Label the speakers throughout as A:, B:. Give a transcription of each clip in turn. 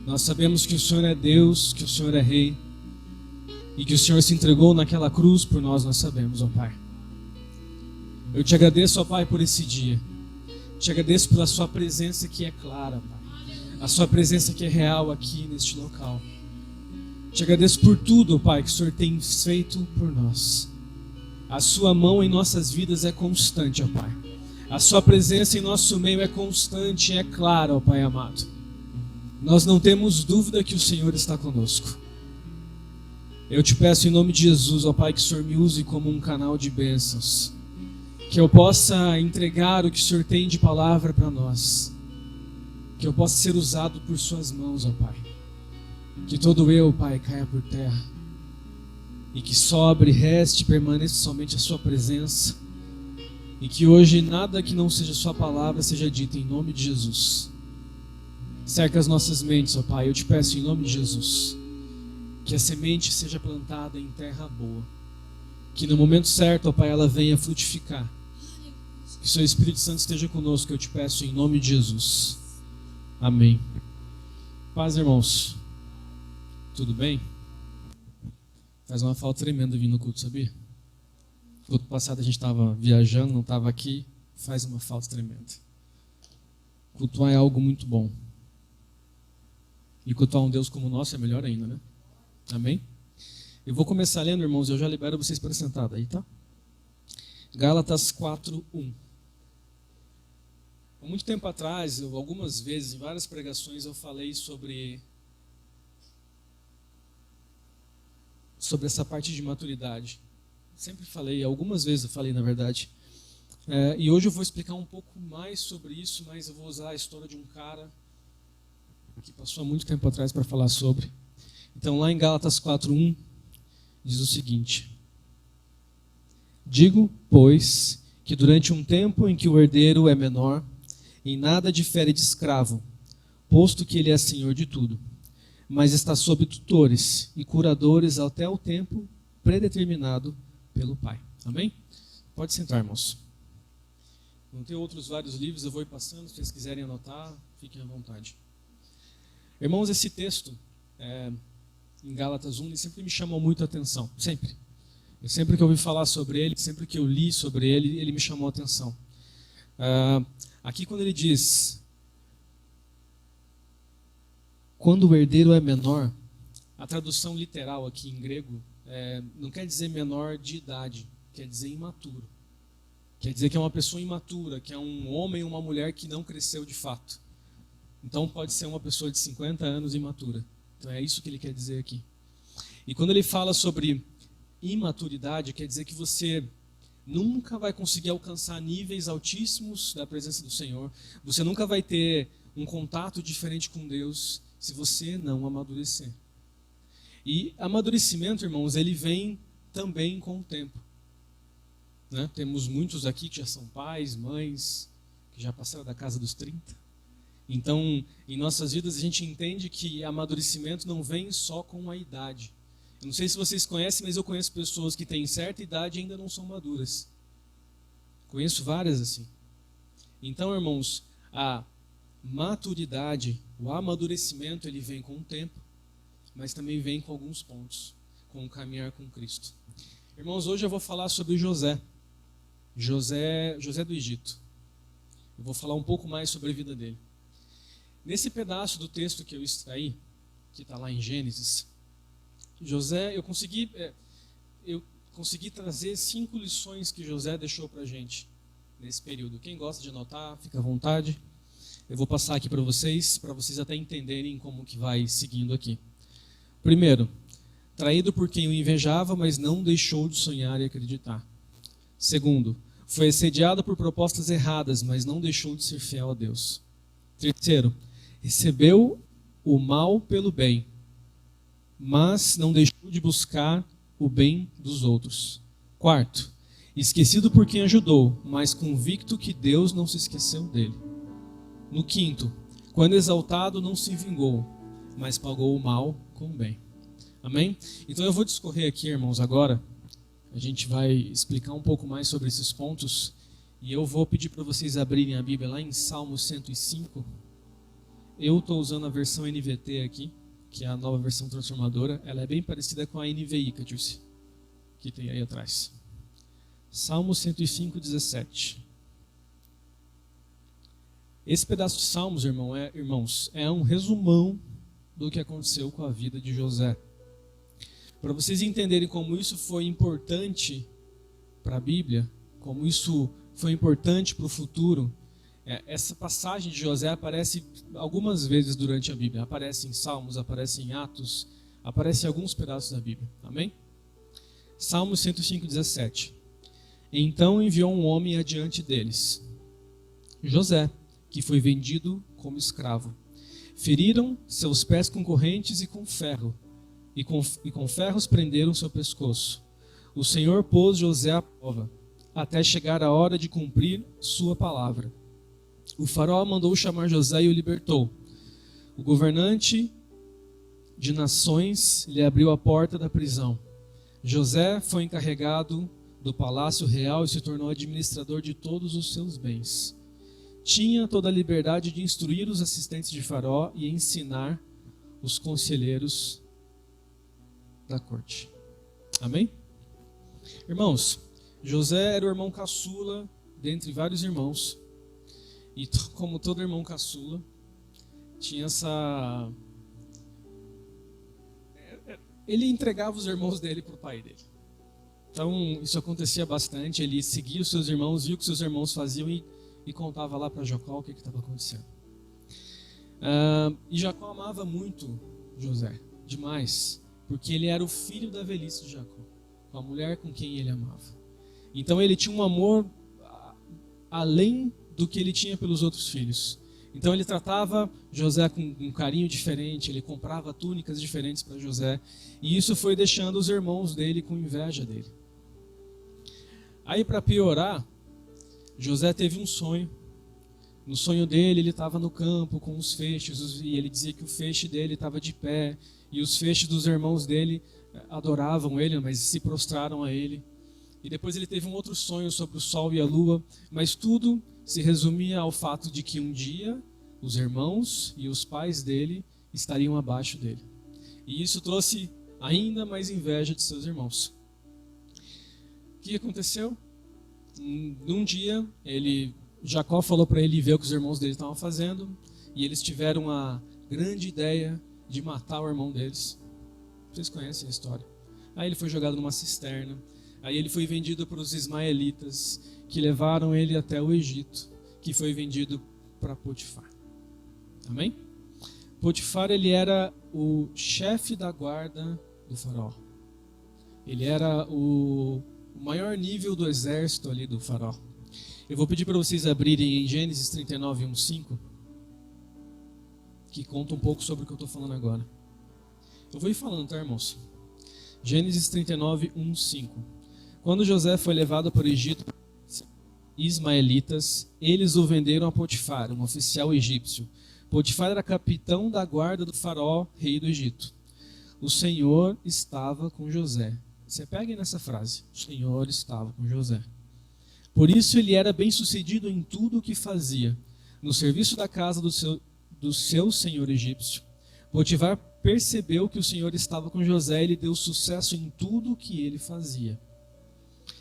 A: Nós sabemos que o Senhor é Deus, que o Senhor é Rei e que o Senhor se entregou naquela cruz por nós sabemos, ó Pai. Eu te agradeço, ó Pai, por esse dia. Te agradeço pela sua presença que é clara, Pai. A sua presença que é real aqui neste local. Te agradeço por tudo, ó Pai, que o Senhor tem feito por nós. A sua mão em nossas vidas é constante, ó Pai. A sua presença em nosso meio é constante e é clara, ó Pai amado. Nós não temos dúvida que o Senhor está conosco. Eu te peço em nome de Jesus, ó Pai, que o Senhor me use como um canal de bênçãos. Que eu possa entregar o que o Senhor tem de palavra para nós. Que eu possa ser usado por suas mãos, ó Pai. Que todo eu, Pai, caia por terra. E que sobre, reste, permaneça somente a sua presença. E que hoje nada que não seja sua palavra seja dito em nome de Jesus. Cerca as nossas mentes, ó Pai, eu te peço em nome de Jesus. Que a semente seja plantada em terra boa. Que no momento certo, ó Pai, ela venha frutificar. Que o seu Espírito Santo esteja conosco, eu te peço em nome de Jesus. Amém. Paz, irmãos. Tudo bem? Faz uma falta tremenda vir no culto, sabia? No culto passado a gente estava viajando, não estava aqui. Faz uma falta tremenda. Cultuar é algo muito bom. E cultuar um Deus como o nosso é melhor ainda, né? Amém? Eu vou começar lendo, irmãos, eu já libero vocês para sentar aí, tá? Gálatas 4:1. Há muito tempo atrás, algumas vezes, em várias pregações, eu falei sobre essa parte de maturidade. Sempre falei, algumas vezes eu falei, na verdade. E hoje eu vou explicar um pouco mais sobre isso, mas eu vou usar a história de um cara que passou há muito tempo atrás para falar sobre. Então, lá em Gálatas 4:1, diz o seguinte: digo, pois, que durante um tempo em que o herdeiro é menor, em nada difere de escravo, posto que ele é senhor de tudo, mas está sob tutores e curadores até o tempo predeterminado pelo Pai. Amém? Pode sentar, irmãos. Vão ter outros vários livros, eu vou ir passando, se vocês quiserem anotar, fiquem à vontade. Irmãos, esse texto, em Gálatas 1, ele sempre me chamou muito a atenção, sempre. Sempre que eu ouvi falar sobre ele, sempre que eu li sobre ele, ele me chamou a atenção. Aqui quando ele diz, quando o herdeiro é menor, a tradução literal aqui em grego não quer dizer menor de idade, quer dizer imaturo. Quer dizer que é uma pessoa imatura, que é um homem ou uma mulher que não cresceu de fato. Então pode ser uma pessoa de 50 anos imatura. Então é isso que ele quer dizer aqui. E quando ele fala sobre imaturidade, quer dizer que você nunca vai conseguir alcançar níveis altíssimos da presença do Senhor. Você nunca vai ter um contato diferente com Deus se você não amadurecer. E amadurecimento, irmãos, ele vem também com o tempo. Né? Temos muitos aqui que já são pais, mães, que já passaram da casa dos 30. Então, em nossas vidas, a gente entende que amadurecimento não vem só com a idade. Eu não sei se vocês conhecem, mas eu conheço pessoas que têm certa idade e ainda não são maduras. Conheço várias assim. Então, irmãos, a maturidade, o amadurecimento, ele vem com o tempo, mas também vem com alguns pontos, com o caminhar com Cristo. Irmãos, hoje eu vou falar sobre José do Egito. Eu vou falar um pouco mais sobre a vida dele. Nesse pedaço do texto que eu extraí, que está lá em Gênesis, José, eu consegui trazer 5 lições que José deixou para a gente nesse período. Quem gosta de anotar, fica à vontade. Eu vou passar aqui para vocês até entenderem como que vai seguindo aqui. Primeiro, traído por quem o invejava, mas não deixou de sonhar e acreditar. Segundo, foi assediado por propostas erradas, mas não deixou de ser fiel a Deus. Terceiro, recebeu o mal pelo bem, mas não deixou de buscar o bem dos outros. Quarto, esquecido por quem ajudou, mas convicto que Deus não se esqueceu dele. No quinto, quando exaltado, não se vingou, mas pagou o mal com o bem. Amém? Então eu vou discorrer aqui, irmãos, agora. A gente vai explicar um pouco mais sobre esses pontos. E eu vou pedir para vocês abrirem a Bíblia lá em Salmo 105. Eu estou usando a versão NVT aqui, que é a nova versão transformadora. Ela é bem parecida com a NVI, Catiúcia, que tem aí atrás. Salmo 105, 17. Esse pedaço de Salmos, irmãos, é um resumão do que aconteceu com a vida de José. Para vocês entenderem como isso foi importante para a Bíblia, como isso foi importante para o futuro, essa passagem de José aparece algumas vezes durante a Bíblia. Aparece em Salmos, aparece em Atos, aparece em alguns pedaços da Bíblia. Amém? Salmo 105, 17. Então enviou um homem adiante deles, José, que foi vendido como escravo. Feriram seus pés com correntes e com ferro, e com ferros prenderam seu pescoço. O Senhor pôs José à prova, até chegar a hora de cumprir sua palavra. O faraó mandou chamar José e o libertou. O governante de nações lhe abriu a porta da prisão. José foi encarregado do palácio real e se tornou administrador de todos os seus bens. Tinha toda a liberdade de instruir os assistentes de faraó e ensinar os conselheiros da corte. Amém? Irmãos, José era o irmão caçula dentre vários irmãos. E como todo irmão caçula, tinha essa... Ele entregava os irmãos dele para o pai dele. Então, isso acontecia bastante. Ele seguia os seus irmãos, via o que seus irmãos faziam e contava lá para Jacó o que estava acontecendo. E Jacó amava muito José, demais, porque ele era o filho da velhice de Jacó, com a mulher com quem ele amava. Então ele tinha um amor além do que ele tinha pelos outros filhos. Então ele tratava José com um carinho diferente, ele comprava túnicas diferentes para José, e isso foi deixando os irmãos dele com inveja dele. Aí, para piorar, José teve um sonho. No sonho dele, ele estava no campo com os feixes, e ele dizia que o feixe dele estava de pé, e os feixes dos irmãos dele adoravam ele, mas se prostraram a ele. E depois ele teve um outro sonho sobre o sol e a lua, mas tudo se resumia ao fato de que um dia os irmãos e os pais dele estariam abaixo dele. E isso trouxe ainda mais inveja de seus irmãos. O que aconteceu? Num dia, Jacó falou para ele ver o que os irmãos dele estavam fazendo, e eles tiveram a grande ideia de matar o irmão deles. Vocês conhecem a história. Aí ele foi jogado numa cisterna, aí ele foi vendido para os ismaelitas, que levaram ele até o Egito, que foi vendido para Potifar. Amém? Potifar, ele era o chefe da guarda do faraó. Ele era o maior nível do exército ali do faraó. Eu vou pedir para vocês abrirem em Gênesis 39, 1:5, que conta um pouco sobre o que eu estou falando agora. Eu vou ir falando, tá, irmãos? Gênesis 39, 1:5. Quando José foi levado para o Egito, ismaelitas, eles o venderam a Potifar, um oficial egípcio. Potifar era capitão da guarda do faraó, rei do Egito. O Senhor estava com José. Você pegue nessa frase. O Senhor estava com José. Por isso ele era bem-sucedido em tudo o que fazia, no serviço da casa do seu senhor egípcio. Potifar percebeu que o Senhor estava com José e lhe deu sucesso em tudo o que ele fazia.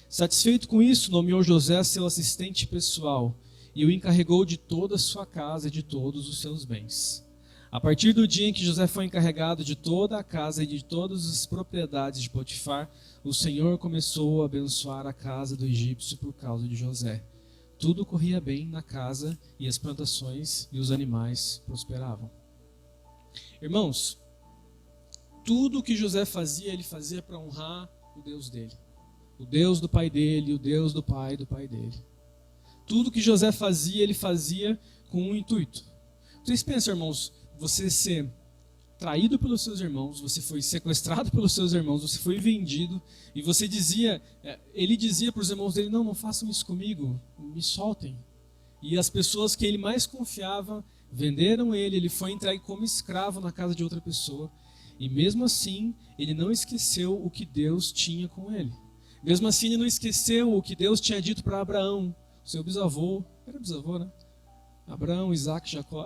A: Satisfeito com isso, nomeou José seu assistente pessoal e o encarregou de toda a sua casa e de todos os seus bens. A partir do dia em que José foi encarregado de toda a casa e de todas as propriedades de Potifar, o Senhor começou a abençoar a casa do egípcio por causa de José. Tudo corria bem na casa e as plantações e os animais prosperavam. Irmãos, tudo que José fazia, ele fazia para honrar o Deus dele. O Deus do pai dele, o Deus do pai dele. Tudo que José fazia, ele fazia com um intuito. Vocês pensam, irmãos, você ser traído pelos seus irmãos, você foi sequestrado pelos seus irmãos, você foi vendido, e ele dizia para os irmãos dele, não façam isso comigo, me soltem. E as pessoas que ele mais confiava venderam ele foi entregue como escravo na casa de outra pessoa. E mesmo assim, ele não esqueceu o que Deus tinha com ele. Mesmo assim, ele não esqueceu o que Deus tinha dito para Abraão, seu bisavô, era bisavô, né? Abraão, Isaac, Jacó,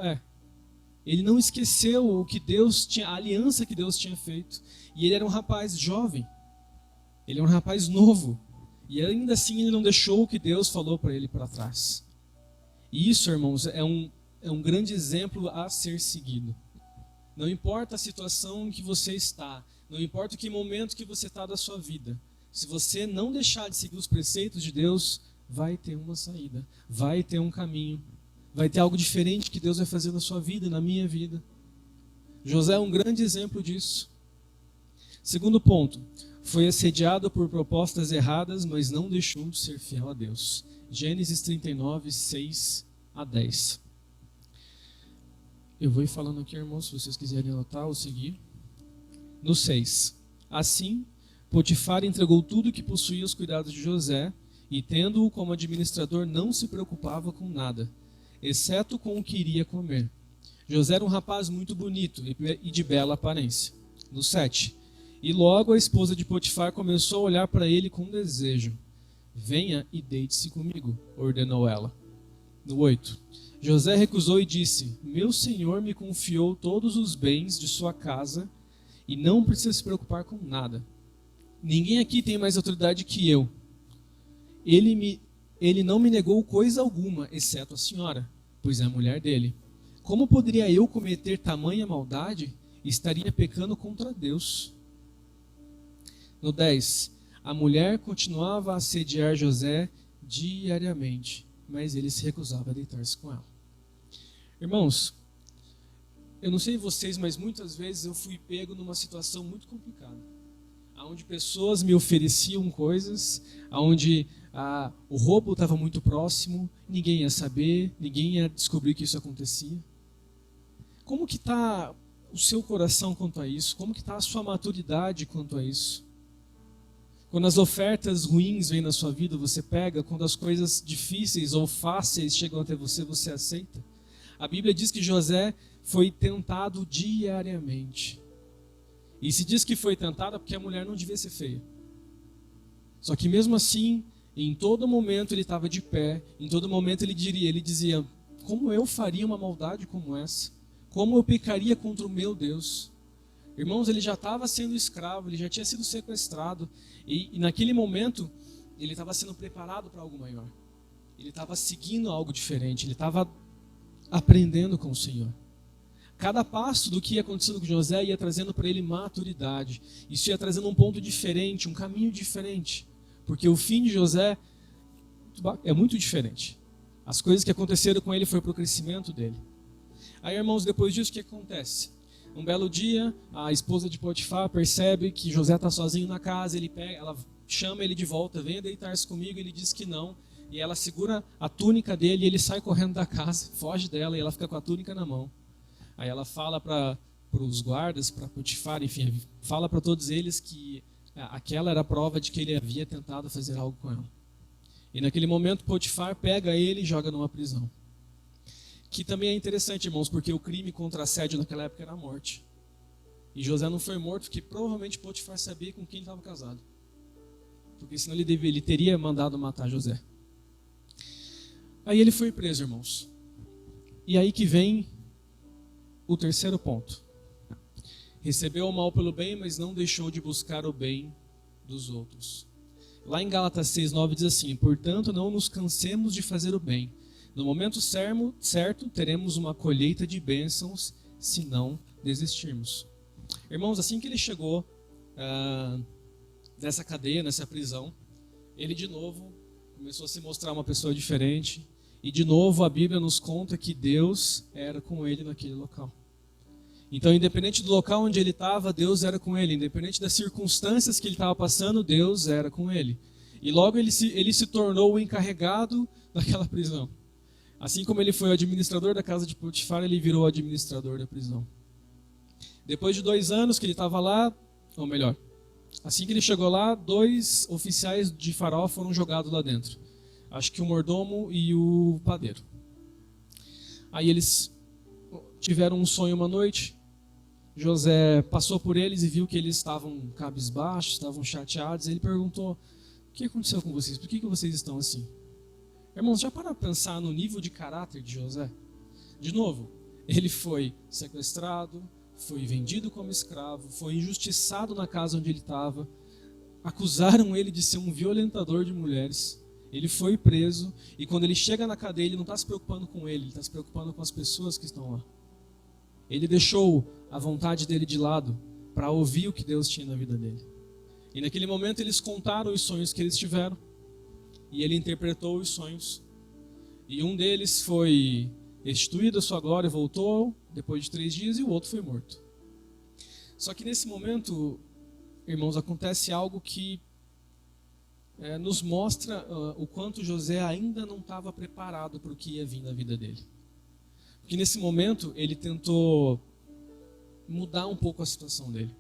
A: Ele não esqueceu o que Deus tinha, a aliança que Deus tinha feito. E ele era um rapaz jovem. Ele é um rapaz novo. E ainda assim ele não deixou o que Deus falou para ele para trás. E isso, irmãos, é um grande exemplo a ser seguido. Não importa a situação em que você está, não importa que momento que você está da sua vida, se você não deixar de seguir os preceitos de Deus, vai ter uma saída, vai ter um caminho, vai ter algo diferente que Deus vai fazer na sua vida, na minha vida. José é um grande exemplo disso. Segundo ponto, foi assediado por propostas erradas, mas não deixou de ser fiel a Deus. Gênesis 39, 6 a 10. Eu vou ir falando aqui, irmãos, se vocês quiserem anotar ou seguir. No 6. Assim, Potifar entregou tudo que possuía aos cuidados de José, e tendo-o como administrador não se preocupava com nada, exceto com o que iria comer. José era um rapaz muito bonito e de bela aparência. No 7. E logo a esposa de Potifar começou a olhar para ele com desejo. Venha e deite-se comigo, ordenou ela. No 8. José recusou e disse, meu senhor me confiou todos os bens de sua casa e não precisa se preocupar com nada. Ninguém aqui tem mais autoridade que eu. Ele não me negou coisa alguma, exceto a senhora, pois é a mulher dele. Como poderia eu cometer tamanha maldade? Estaria pecando contra Deus. No 10. A mulher continuava a assediar José diariamente, mas ele se recusava a deitar-se com ela. Irmãos, eu não sei vocês, mas muitas vezes eu fui pego numa situação muito complicada, onde pessoas me ofereciam coisas, onde o roubo estava muito próximo, ninguém ia saber, ninguém ia descobrir que isso acontecia. Como que está o seu coração quanto a isso? Como que está a sua maturidade quanto a isso? Quando as ofertas ruins vêm na sua vida, você pega. Quando as coisas difíceis ou fáceis chegam até você, você aceita. A Bíblia diz que José foi tentado diariamente. E se diz que foi tentado porque a mulher não devia ser feia. Só que mesmo assim, em todo momento ele estava de pé, em todo momento ele dizia, como eu faria uma maldade como essa? Como eu pecaria contra o meu Deus? Irmãos, ele já estava sendo escravo, ele já tinha sido sequestrado, e naquele momento ele estava sendo preparado para algo maior. Ele estava seguindo algo diferente, ele estava aprendendo com o Senhor. Cada passo do que ia acontecendo com José ia trazendo para ele maturidade. Isso ia trazendo um ponto diferente, um caminho diferente. Porque o fim de José é muito diferente. As coisas que aconteceram com ele foi para o crescimento dele. Aí, irmãos, depois disso, o que acontece? Um belo dia, a esposa de Potifar percebe que José está sozinho na casa, ela chama ele de volta, venha deitar-se comigo, ele diz que não, e ela segura a túnica dele e ele sai correndo da casa, foge dela e ela fica com a túnica na mão. Aí ela fala para os guardas, para Potifar, enfim, fala para todos eles que aquela era a prova de que ele havia tentado fazer algo com ela. E naquele momento Potifar pega ele e joga numa prisão. Que também é interessante, irmãos, porque o crime contra assédio naquela época era a morte. E José não foi morto porque provavelmente Potifar sabia com quem ele estava casado. Porque senão ele teria mandado matar José. Aí ele foi preso, irmãos. E aí que vem o terceiro ponto. Recebeu o mal pelo bem, mas não deixou de buscar o bem dos outros. Lá em Gálatas 6:9 diz assim, portanto não nos cansemos de fazer o bem. No momento certo, teremos uma colheita de bênçãos, se não desistirmos. Irmãos, assim que ele chegou nessa cadeia, nessa prisão, ele de novo começou a se mostrar uma pessoa diferente. E de novo a Bíblia nos conta que Deus era com ele naquele local. Então, independente do local onde ele estava, Deus era com ele. Independente das circunstâncias que ele estava passando, Deus era com ele. E logo ele se tornou o encarregado daquela prisão. Assim como ele foi o administrador da casa de Potifar, ele virou o administrador da prisão. Depois de 2 anos que ele estava lá, ou melhor, assim que ele chegou lá, 2 oficiais de Faraó foram jogados lá dentro. Acho que o mordomo e o padeiro. Aí eles tiveram um sonho uma noite. José passou por eles e viu que eles estavam cabisbaixos, estavam chateados. Ele perguntou, o que aconteceu com vocês? Por que vocês estão assim? Irmãos, já para pensar no nível de caráter de José? De novo, Ele foi sequestrado, foi vendido como escravo, foi injustiçado na casa onde ele estava. Acusaram ele de ser um violentador de mulheres. Ele foi preso e quando ele chega na cadeia, ele não está se preocupando com ele está se preocupando com as pessoas que estão lá. Ele deixou a vontade dele de lado para ouvir o que Deus tinha na vida dele. E naquele momento eles contaram os sonhos que eles tiveram e ele interpretou os sonhos. E um deles foi restituído a sua glória e voltou depois de 3 dias e o outro foi morto. Só que nesse momento, irmãos, acontece algo que nos mostra o quanto José ainda não estava preparado para o que ia vir na vida dele. Porque nesse momento ele tentou mudar um pouco a situação dele.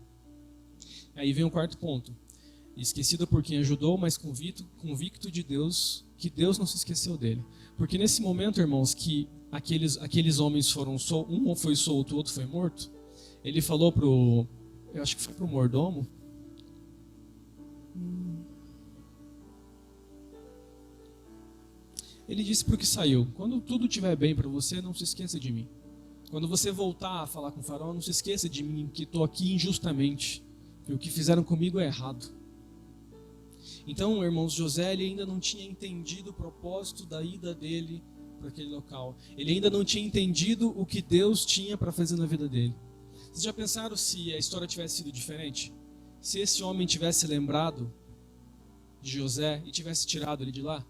A: Aí vem o 4º ponto. Esquecido por quem ajudou, mas convicto de Deus, que Deus não se esqueceu dele. Porque nesse momento, irmãos, que aqueles homens foram soltos, um foi solto, o outro foi morto, ele falou eu acho que foi pro mordomo, ele disse pro que saiu: quando tudo estiver bem para você, não se esqueça de mim. Quando você voltar a falar com o faraó, não se esqueça de mim, que estou aqui injustamente, e o que fizeram comigo é errado. Então, irmãos, José ele ainda não tinha entendido o propósito da ida dele para aquele local. Ele ainda não tinha entendido o que Deus tinha para fazer na vida dele. Vocês já pensaram se a história tivesse sido diferente? Se esse homem tivesse lembrado de José e tivesse tirado ele de lá?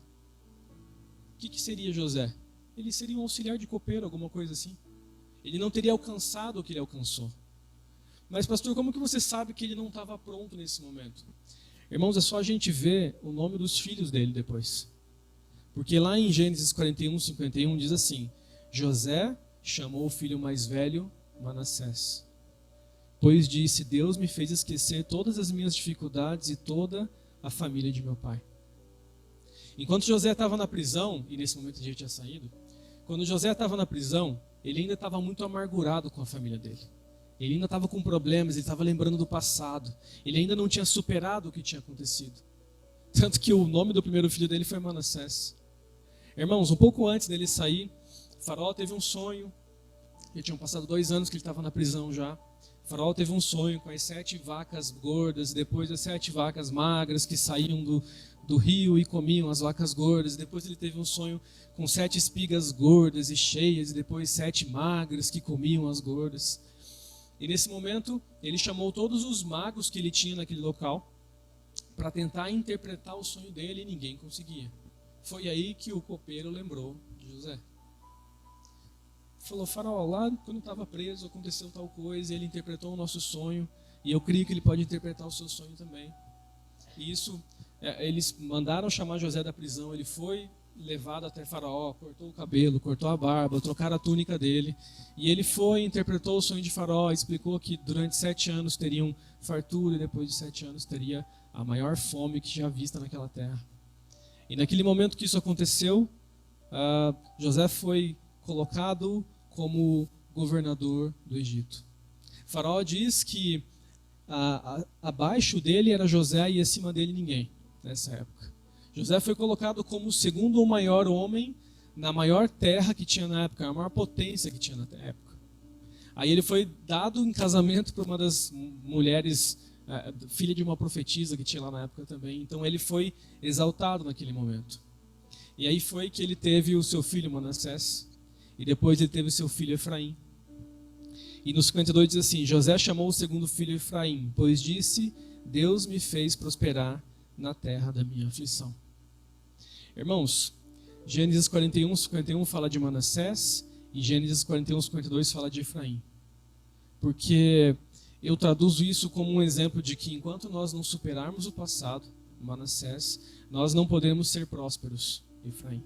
A: O que seria José? Ele seria um auxiliar de copeiro, alguma coisa assim. Ele não teria alcançado o que ele alcançou. Mas, pastor, como que você sabe que ele não estava pronto nesse momento? Irmãos, é só a gente ver o nome dos filhos dele depois. Porque lá em Gênesis 41:51 diz assim: José chamou o filho mais velho Manassés, pois disse: Deus me fez esquecer todas as minhas dificuldades e toda a família de meu pai. Enquanto José estava na prisão, e nesse momento ele já tinha saído, quando José estava na prisão, ele ainda estava muito amargurado com a família dele. Ele ainda estava com problemas, ele estava lembrando do passado. Ele ainda não tinha superado o que tinha acontecido. Tanto que o nome do primeiro filho dele foi Manassés. Irmãos, um pouco antes dele sair, Faraó teve um sonho. Já tinham passado 2 anos que ele estava na prisão já. Faraó teve um sonho com as 7 vacas gordas, e depois as 7 vacas magras que saíam do rio e comiam as vacas gordas. Depois ele teve um sonho com 7 espigas gordas e cheias, e depois 7 magras que comiam as gordas. E nesse momento, ele chamou todos os magos que ele tinha naquele local para tentar interpretar o sonho dele e ninguém conseguia. Foi aí que o copeiro lembrou de José. Falou: Faraó, lá quando estava preso aconteceu tal coisa, e ele interpretou o nosso sonho, e eu creio que ele pode interpretar o seu sonho também. E isso, eles mandaram chamar José da prisão, ele foi levado até Faraó, cortou o cabelo, cortou a barba, trocaram a túnica dele, e ele foi, interpretou o sonho de Faraó, explicou que durante 7 anos teriam fartura, e depois de 7 anos teria a maior fome que já vista naquela terra. E naquele momento que isso aconteceu, José foi colocado como governador do Egito. Faraó diz que abaixo dele era José e acima dele ninguém, nessa época. José foi colocado como o segundo ou maior homem na maior terra que tinha na época, a maior potência que tinha na época. Aí ele foi dado em casamento para uma das mulheres, filha de uma profetisa que tinha lá na época também. Então ele foi exaltado naquele momento. E aí foi que ele teve o seu filho Manassés, e depois ele teve o seu filho Efraim. E no 52 diz assim: José chamou o segundo filho Efraim, pois disse: Deus me fez prosperar na terra da minha aflição. Irmãos, Gênesis 41:51 fala de Manassés, e Gênesis 41:52 fala de Efraim. Porque eu traduzo isso como um exemplo de que enquanto nós não superarmos o passado, Manassés, nós não podemos ser prósperos, Efraim.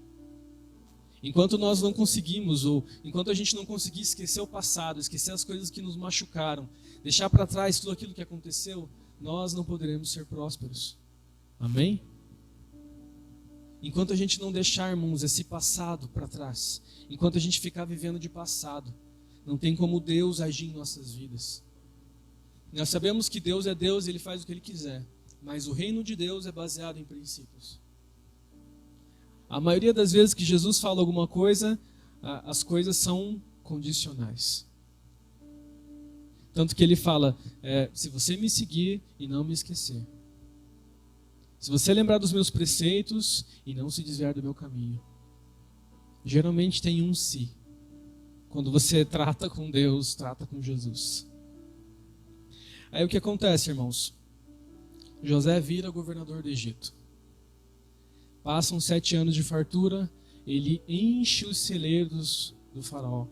A: Enquanto nós não conseguimos, ou enquanto a gente não conseguir esquecer o passado, esquecer as coisas que nos machucaram, deixar para trás tudo aquilo que aconteceu, nós não poderemos ser prósperos. Amém? Enquanto a gente não deixar, irmãos, esse passado para trás, enquanto a gente ficar vivendo de passado, não tem como Deus agir em nossas vidas. Nós sabemos que Deus é Deus e Ele faz o que Ele quiser, mas o reino de Deus é baseado em princípios. A maioria das vezes que Jesus fala alguma coisa, as coisas são condicionais. Tanto que ele fala, se você me seguir e não me esquecer. Se você lembrar dos meus preceitos e não se desviar do meu caminho. Geralmente tem um se. Quando você trata com Deus, trata com Jesus. Aí o que acontece, irmãos? José vira governador do Egito. Passam 7 anos de fartura, ele enche os celeiros do faraó.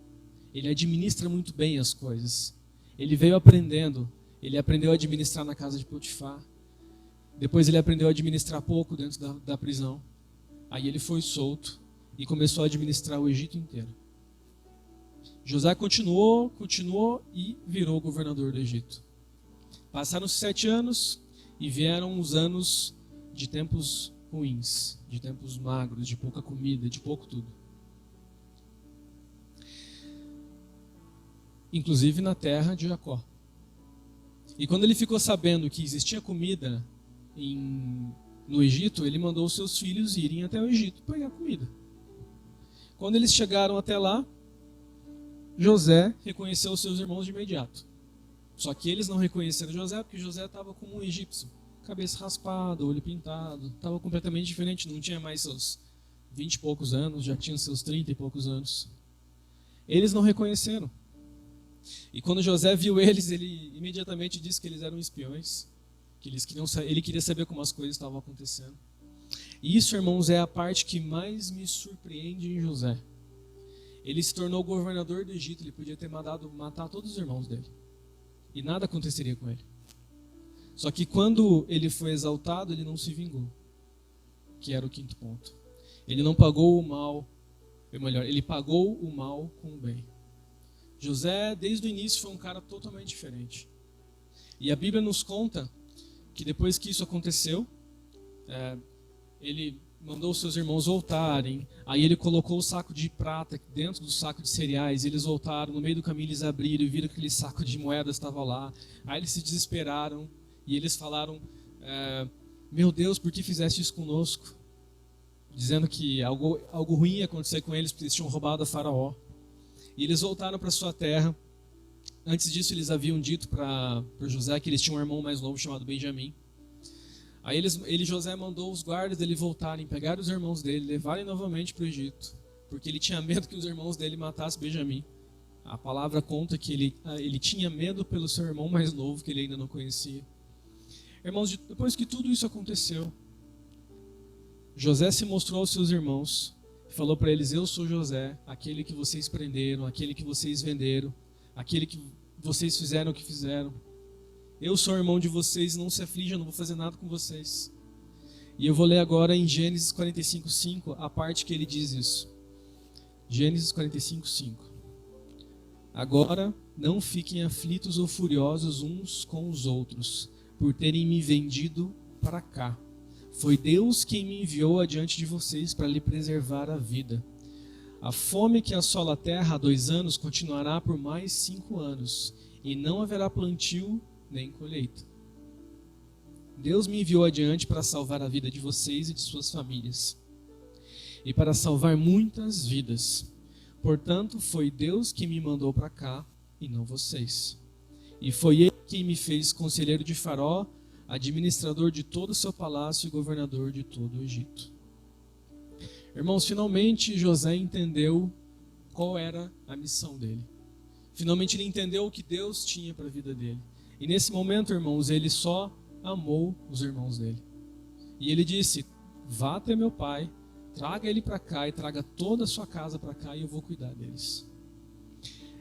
A: Ele administra muito bem as coisas. Ele veio aprendendo. Ele aprendeu a administrar na casa de Potifar. Depois ele aprendeu a administrar pouco dentro da prisão. Aí ele foi solto e começou a administrar o Egito inteiro. José continuou e virou governador do Egito. Passaram-se 7 anos e vieram os anos de tempos ruins, de tempos magros, de pouca comida, de pouco tudo. Inclusive na terra de Jacó. E quando ele ficou sabendo que existia comida no Egito, ele mandou os seus filhos irem até o Egito pegar comida. Quando eles chegaram até lá, José reconheceu os seus irmãos de imediato. Só que eles não reconheceram José porque José estava como um egípcio. Cabeça raspada, olho pintado. Estava completamente diferente, não tinha mais seus 20 e poucos anos, já tinha seus 30 e poucos anos. Eles não reconheceram. E quando José viu eles, ele imediatamente disse que eles eram espiões. Que ele queria saber como as coisas estavam acontecendo. E isso, irmãos, é a parte que mais me surpreende em José. Ele se tornou governador do Egito, ele podia ter mandado matar todos os irmãos dele. E nada aconteceria com ele. Só que quando ele foi exaltado, ele não se vingou. Que era o 5º ponto. Ele não pagou o mal, ou melhor, ele pagou o mal com o bem. José, desde o início, foi um cara totalmente diferente. E a Bíblia nos conta que depois que isso aconteceu, ele mandou os seus irmãos voltarem, aí ele colocou o saco de prata dentro do saco de cereais, eles voltaram, no meio do caminho eles abriram e viram que aquele saco de moedas estava lá, aí eles se desesperaram e eles falaram, meu Deus, por que fizeste isso conosco? Dizendo que algo ruim ia acontecer com eles, porque eles tinham roubado a Faraó. E eles voltaram para sua terra. Antes disso eles haviam dito para José que eles tinham um irmão mais novo chamado Benjamim. Aí José mandou os guardas dele voltarem, pegar os irmãos dele, levarem novamente para o Egito, porque ele tinha medo que os irmãos dele matassem Benjamim. A palavra conta que ele tinha medo pelo seu irmão mais novo, que ele ainda não conhecia. Irmãos, depois que tudo isso aconteceu, José se mostrou aos seus irmãos e falou para eles, eu sou José, aquele que vocês prenderam, aquele que vocês venderam, aquele que vocês fizeram o que fizeram. Eu sou irmão de vocês, não se aflijam, não vou fazer nada com vocês. E eu vou ler agora em Gênesis 45:5, a parte que ele diz isso. Gênesis 45:5. Agora não fiquem aflitos ou furiosos uns com os outros, por terem me vendido para cá. Foi Deus quem me enviou adiante de vocês para lhe preservar a vida. A fome que assola a terra há 2 anos continuará por mais 5 anos, e não haverá plantio nem colheita. Deus me enviou adiante para salvar a vida de vocês e de suas famílias, e para salvar muitas vidas. Portanto, foi Deus que me mandou para cá, e não vocês. E foi Ele quem me fez conselheiro de Faraó, administrador de todo o seu palácio e governador de todo o Egito. Irmãos, finalmente José entendeu qual era a missão dele. Finalmente ele entendeu o que Deus tinha para a vida dele. E nesse momento, irmãos, ele só amou os irmãos dele. E ele disse, vá até meu pai, traga ele para cá e traga toda a sua casa para cá e eu vou cuidar deles.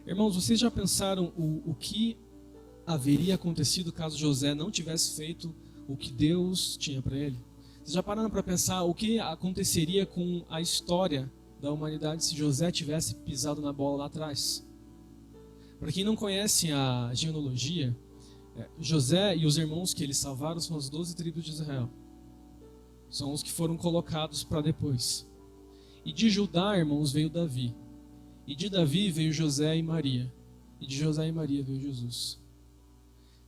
A: Irmãos, vocês já pensaram o que haveria acontecido caso José não tivesse feito o que Deus tinha para ele? Vocês já pararam para pensar o que aconteceria com a história da humanidade se José tivesse pisado na bola lá atrás? Para quem não conhece a genealogia, José e os irmãos que ele salvaram são as 12 tribos de Israel. São os que foram colocados para depois. E de Judá, irmãos, veio Davi. E de Davi veio José e Maria. E de José e Maria veio Jesus.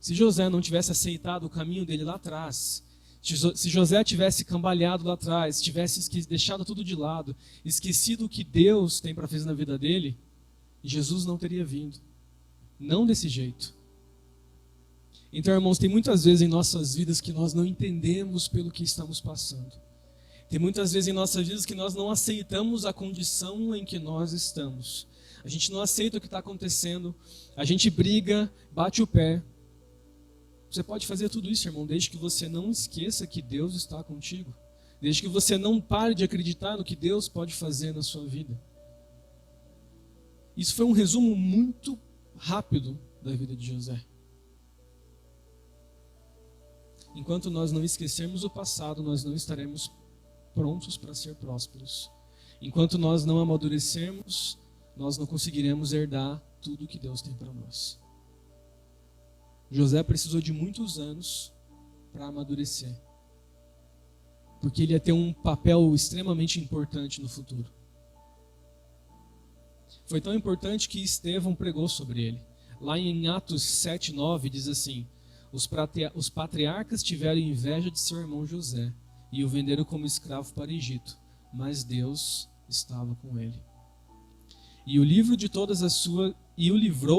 A: Se José não tivesse aceitado o caminho dele lá atrás, se José tivesse cambaleado lá atrás, tivesse deixado tudo de lado, esquecido o que Deus tem para fazer na vida dele, Jesus não teria vindo. Não desse jeito. Então, irmãos, tem muitas vezes em nossas vidas que nós não entendemos pelo que estamos passando. Tem muitas vezes em nossas vidas que nós não aceitamos a condição em que nós estamos. A gente não aceita o que está acontecendo. A gente briga, bate o pé. Você pode fazer tudo isso, irmão, desde que você não esqueça que Deus está contigo. Desde que você não pare de acreditar no que Deus pode fazer na sua vida. Isso foi um resumo muito rápido da vida de José. Enquanto nós não esquecermos o passado, nós não estaremos prontos para ser prósperos. Enquanto nós não amadurecermos, nós não conseguiremos herdar tudo que Deus tem para nós. José precisou de muitos anos para amadurecer, porque ele ia ter um papel extremamente importante no futuro. Foi tão importante que Estevão pregou sobre ele. Lá em Atos 7:9 diz assim: os patriarcas tiveram inveja de seu irmão José e o venderam como escravo para o Egito, mas Deus estava com ele. E o livrou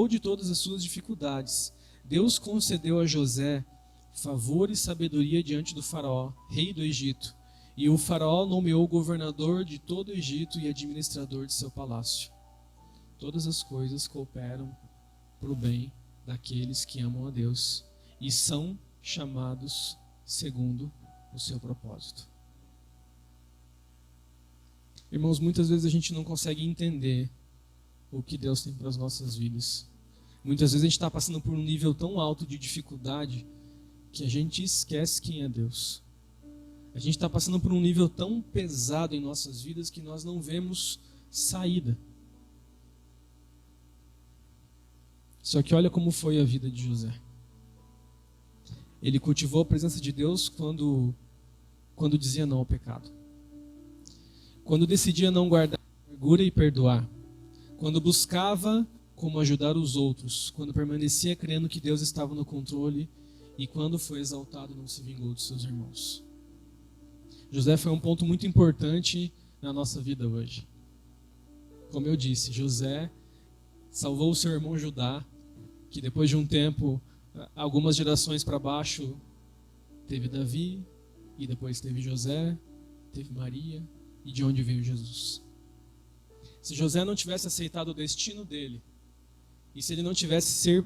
A: de todas as suas dificuldades. Deus concedeu a José favor e sabedoria diante do faraó, rei do Egito, e o faraó nomeou governador de todo o Egito e administrador de seu palácio. Todas as coisas cooperam para o bem daqueles que amam a Deus e são chamados segundo o seu propósito. Irmãos, muitas vezes a gente não consegue entender o que Deus tem para as nossas vidas. Muitas vezes a gente está passando por um nível tão alto de dificuldade que a gente esquece quem é Deus. A gente está passando por um nível tão pesado em nossas vidas que nós não vemos saída. Só que olha como foi a vida de José. Ele cultivou a presença de Deus quando dizia não ao pecado. Quando decidia não guardar amargura e perdoar. Quando buscava como ajudar os outros. Quando permanecia crendo que Deus estava no controle. E quando foi exaltado, não se vingou dos seus irmãos. José foi um ponto muito importante na nossa vida hoje. Como eu disse, José salvou o seu irmão Judá, que depois de um tempo, algumas gerações para baixo, teve Davi, e depois teve José, teve Maria, e de onde veio Jesus. Se José não tivesse aceitado o destino dele, e se ele não tivesse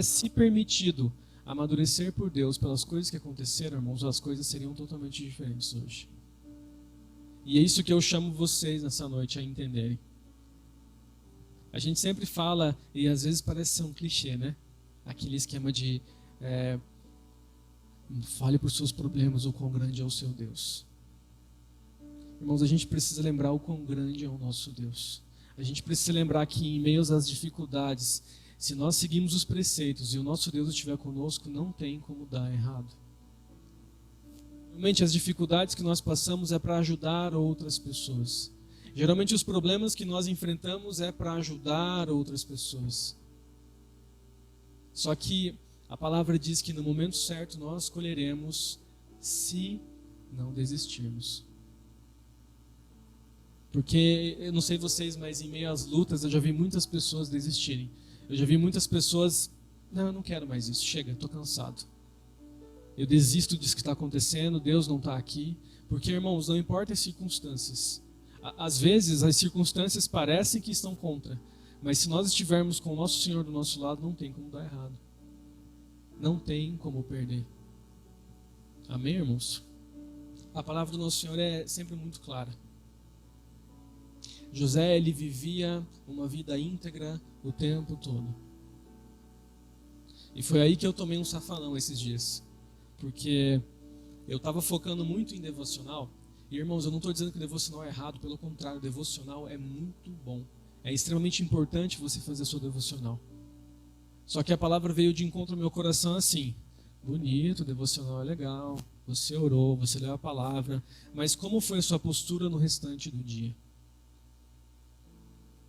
A: se permitido amadurecer por Deus pelas coisas que aconteceram, irmãos, as coisas seriam totalmente diferentes hoje. E é isso que eu chamo vocês nessa noite a entenderem. A gente sempre fala, e às vezes parece ser um clichê, né? Aquele esquema de fale por seus problemas, o quão grande é o seu Deus. Irmãos, a gente precisa lembrar o quão grande é o nosso Deus. A gente precisa lembrar que em meio às dificuldades, se nós seguimos os preceitos e o nosso Deus estiver conosco, não tem como dar errado. Realmente as dificuldades que nós passamos é para ajudar outras pessoas. Geralmente os problemas que nós enfrentamos é para ajudar outras pessoas. Só que a palavra diz que no momento certo nós colheremos se não desistirmos. Porque, eu não sei vocês, mas em meio às lutas eu já vi muitas pessoas desistirem. Eu já vi muitas pessoas, não, eu não quero mais isso, chega, estou cansado. Eu desisto disso que está acontecendo, Deus não está aqui. Porque, irmãos, não importa as circunstâncias. Às vezes as circunstâncias parecem que estão contra, mas se nós estivermos com o nosso Senhor do nosso lado, não tem como dar errado. Não tem como perder. Amém, irmãos? A palavra do nosso Senhor é sempre muito clara. José, ele vivia uma vida íntegra o tempo todo. E foi aí que eu tomei um safanão esses dias. Porque eu estava focando muito em devocional. E, irmãos, eu não estou dizendo que o devocional é errado, pelo contrário, o devocional é muito bom. É extremamente importante você fazer seu devocional. Só que a palavra veio de encontro ao meu coração assim: bonito, o devocional é legal, você orou, você leu a palavra, mas como foi a sua postura no restante do dia?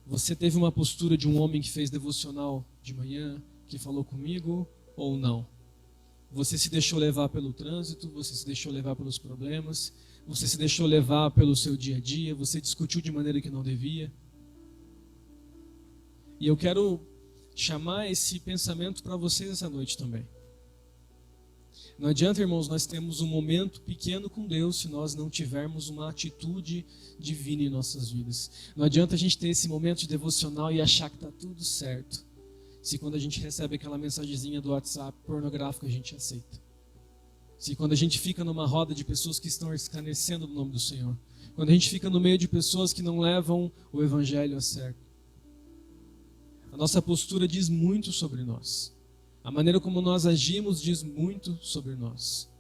A: Você teve uma postura de um homem que fez devocional de manhã, que falou comigo, ou não? Você se deixou levar pelo trânsito, você se deixou levar pelos problemas, você se deixou levar pelo seu dia a dia, você discutiu de maneira que não devia. E eu quero chamar esse pensamento para vocês essa noite também. Não adianta, irmãos, nós termos um momento pequeno com Deus se nós não tivermos uma atitude divina em nossas vidas. Não adianta a gente ter esse momento de devocional e achar que está tudo certo, se quando a gente recebe aquela mensagenzinha do WhatsApp pornográfica a gente aceita. Se quando a gente fica numa roda de pessoas que estão escarnecendo do nome do Senhor. Quando a gente fica no meio de pessoas que não levam o Evangelho a sério. A nossa postura diz muito sobre nós. A maneira como nós agimos diz muito sobre nós.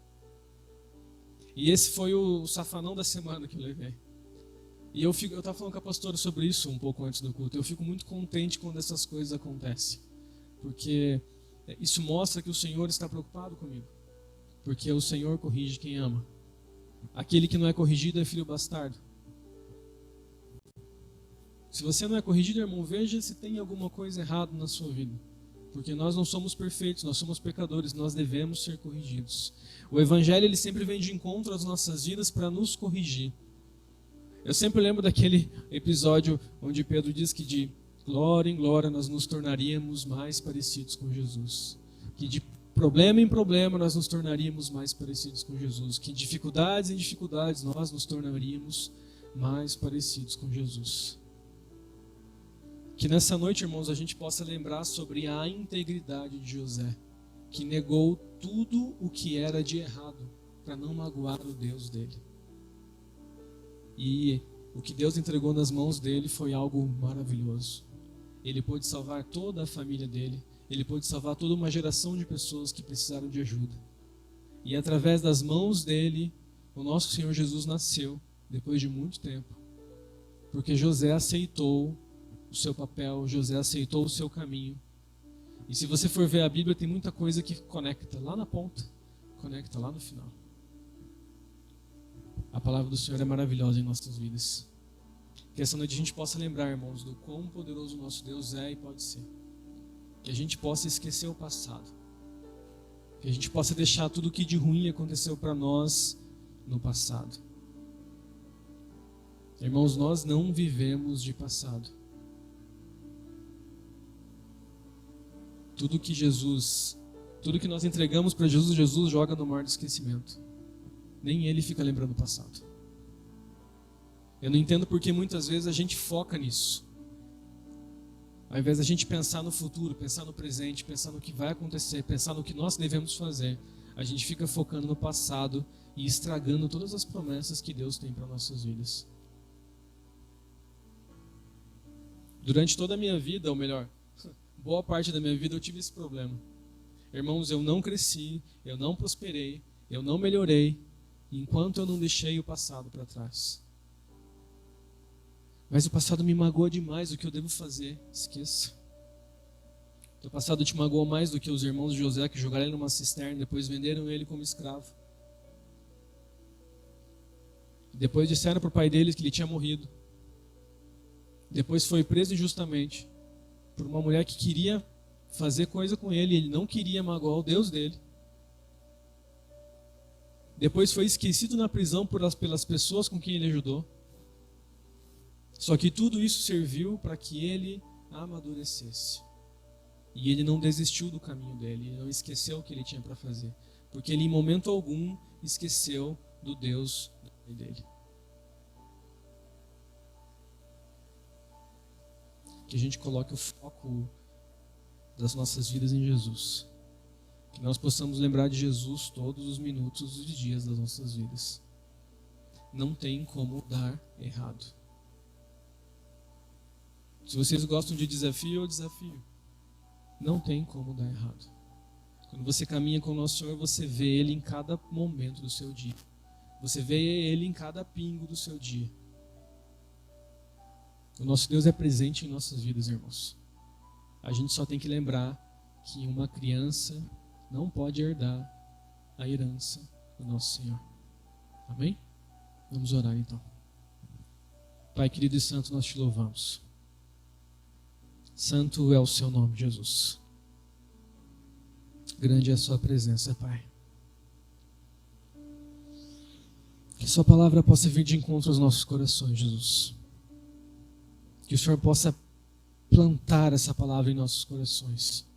A: E esse foi o safanão da semana que eu levei. E eu estava falando com a pastora sobre isso um pouco antes do culto. Eu fico muito contente quando essas coisas acontecem. Porque isso mostra que o Senhor está preocupado comigo. Porque o Senhor corrige quem ama. Aquele que não é corrigido é filho bastardo. Se você não é corrigido, irmão, veja se tem alguma coisa errada na sua vida. Porque nós não somos perfeitos, nós somos pecadores, nós devemos ser corrigidos. O Evangelho ele sempre vem de encontro às nossas vidas para nos corrigir. Eu sempre lembro daquele episódio onde Pedro diz que de glória em glória nós nos tornaríamos mais parecidos com Jesus. Que de problema em problema nós nos tornaríamos mais parecidos com Jesus. Que de dificuldades em dificuldades nós nos tornaríamos mais parecidos com Jesus. Que nessa noite, irmãos, a gente possa lembrar sobre a integridade de José, que negou tudo o que era de errado para não magoar o Deus dele. E o que Deus entregou nas mãos dele foi algo maravilhoso. Ele pôde salvar toda a família dele, ele pôde salvar toda uma geração de pessoas que precisaram de ajuda. E através das mãos dele, o nosso Senhor Jesus nasceu, depois de muito tempo, porque José aceitou o seu papel, José aceitou o seu caminho. E se você for ver a Bíblia, tem muita coisa que conecta lá na ponta, conecta lá no final. A palavra do Senhor é maravilhosa em nossas vidas. Que essa noite a gente possa lembrar, irmãos, do quão poderoso o nosso Deus é e pode ser. Que a gente possa esquecer o passado. Que a gente possa deixar tudo o que de ruim aconteceu para nós no passado. Irmãos, nós não vivemos de passado. Tudo que nós entregamos para Jesus, Jesus joga no mar do esquecimento. Nem ele fica lembrando o passado. Eu não entendo porque muitas vezes a gente foca nisso. Ao invés da gente pensar no futuro, pensar no presente, pensar no que vai acontecer, pensar no que nós devemos fazer, a gente fica focando no passado e estragando todas as promessas que Deus tem para nossas vidas. Durante toda a minha vida, ou melhor, boa parte da minha vida eu tive esse problema. Irmãos, eu não cresci, eu não prosperei, eu não melhorei, enquanto eu não deixei o passado para trás. Mas o passado me magoa demais, o que eu devo fazer? Esqueça. O passado te magoou mais do que os irmãos de José que jogaram ele numa cisterna e depois venderam ele como escravo. Depois disseram para o pai deles que ele tinha morrido. Depois foi preso injustamente por uma mulher que queria fazer coisa com ele, ele não queria magoar o Deus dele. Depois foi esquecido na prisão pelas pessoas com quem ele ajudou. Só que tudo isso serviu para que ele amadurecesse. E ele não desistiu do caminho dele, ele não esqueceu o que ele tinha para fazer. Porque ele em momento algum esqueceu do Deus dele. Que a gente coloque o foco das nossas vidas em Jesus. Que nós possamos lembrar de Jesus todos os minutos e dias das nossas vidas. Não tem como dar errado. Se vocês gostam de desafio, eu desafio. Não tem como dar errado. Quando você caminha com o nosso Senhor, você vê Ele em cada momento do seu dia. Você vê Ele em cada pingo do seu dia. O nosso Deus é presente em nossas vidas, irmãos. A gente só tem que lembrar que uma criança não pode herdar a herança do nosso Senhor. Amém? Vamos orar então. Pai querido e santo, nós te louvamos. Santo é o seu nome, Jesus. Grande é a sua presença, Pai. Que sua palavra possa vir de encontro aos nossos corações, Jesus. Que o Senhor possa plantar essa palavra em nossos corações.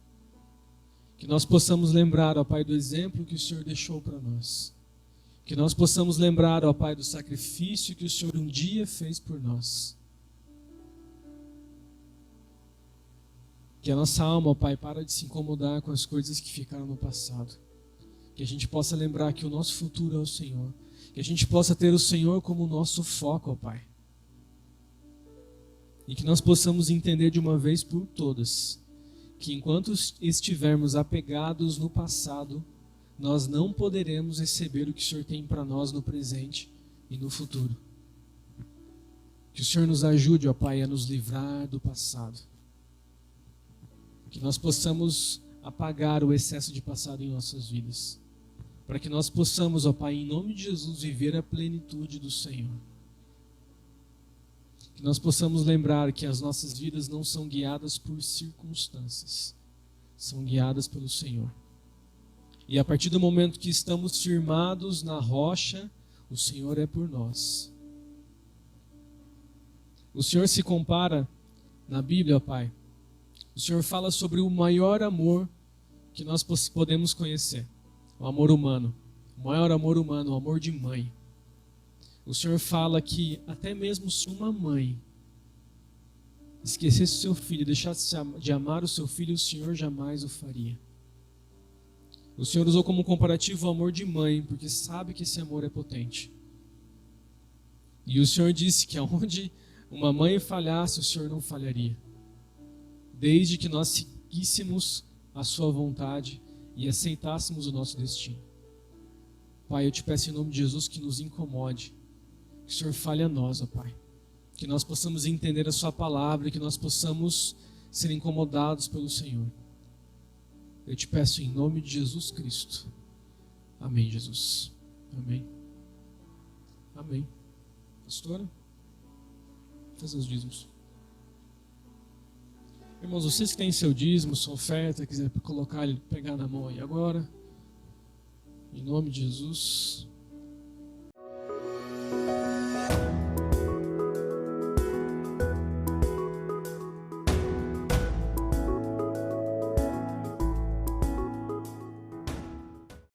A: Que nós possamos lembrar, ó Pai, do exemplo que o Senhor deixou para nós. Que nós possamos lembrar, ó Pai, do sacrifício que o Senhor um dia fez por nós. Que a nossa alma, ó Pai, para de se incomodar com as coisas que ficaram no passado. Que a gente possa lembrar que o nosso futuro é o Senhor. Que a gente possa ter o Senhor como nosso foco, ó Pai. E que nós possamos entender de uma vez por todas que enquanto estivermos apegados no passado, nós não poderemos receber o que o Senhor tem para nós no presente e no futuro. Que o Senhor nos ajude, ó Pai, a nos livrar do passado. Que nós possamos apagar o excesso de passado em nossas vidas. Para que nós possamos, ó Pai, em nome de Jesus, viver a plenitude do Senhor. Que nós possamos lembrar que as nossas vidas não são guiadas por circunstâncias, são guiadas pelo Senhor. E a partir do momento que estamos firmados na rocha, o Senhor é por nós. O Senhor se compara na Bíblia, ó Pai. O Senhor fala sobre o maior amor que nós podemos conhecer. O amor humano. O maior amor humano, o amor de mãe. O Senhor fala que até mesmo se uma mãe esquecesse o seu filho, deixasse de amar o seu filho, o Senhor jamais o faria. O Senhor usou como comparativo o amor de mãe, porque sabe que esse amor é potente. E o Senhor disse que aonde uma mãe falhasse, o Senhor não falharia. Desde que nós seguíssemos a sua vontade e aceitássemos o nosso destino. Pai, eu te peço em nome de Jesus que nos incomode. Que o Senhor fale a nós, ó Pai. Que nós possamos entender a sua palavra e que nós possamos ser incomodados pelo Senhor. Eu te peço em nome de Jesus Cristo. Amém, Jesus. Amém. Amém. Pastora, faz os dízimos. Irmãos, vocês que têm seu dízimo, sua oferta, quiser colocar ele, pegar na mão aí agora. Em nome de Jesus.